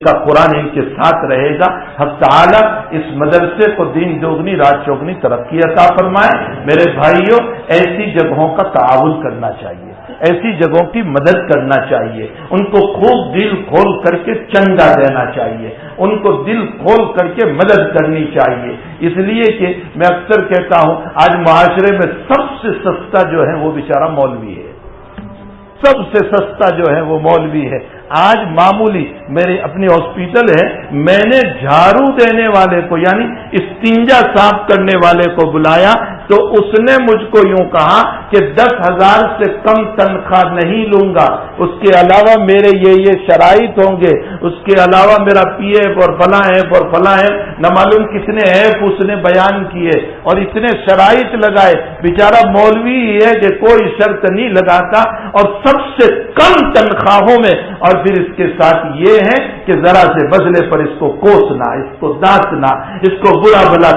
کا قرآن ان کے ساتھ رہے گا. حق تعالی اس مدرسے کو دین دوگنی رات چوگنی ترقی عطا فرمائے. میرے بھائیوں، ایسی جگہوں کا تعاون کرنا چاہیے، ایسی جگہوں کی مدد کرنا چاہیے، ان کو خوب دل کھول کر کے چندہ دینا چاہیے، ان کو دل کھول کر کے مدد کرنی چاہیے. اس لیے کہ میں اکثر کہتا ہوں آج معاشرے میں سب سے سستا جو ہے وہ بیچارہ مولوی ہے، سب سے سستا جو ہے وہ مولوی ہے. آج معمولی میرے اپنی ہاسپٹل ہے، میں نے جھاڑو دینے والے کو یعنی استنجا صاف کرنے والے کو بلایا تو اس نے مجھ کو یوں کہا کہ 10,000 سے کم تنخواہ نہیں لوں گا، اس کے علاوہ میرے یہ شرائط ہوں گے، اس کے علاوہ میرا پی ایف اور فلاں ایف اور فلاں ایف، نہ معلوم کتنے ایف اس نے بیان کیے اور اتنے شرائط لگائے. بیچارہ مولوی ہی ہے کہ کوئی شرط نہیں لگاتا اور سب سے کم تنخواہوں میں، اور پھر اس کے ساتھ یہ ہے کہ ذرا سے بدلے پر اس کو کوسنا، اس کو دانتنا، اس کو برا بلا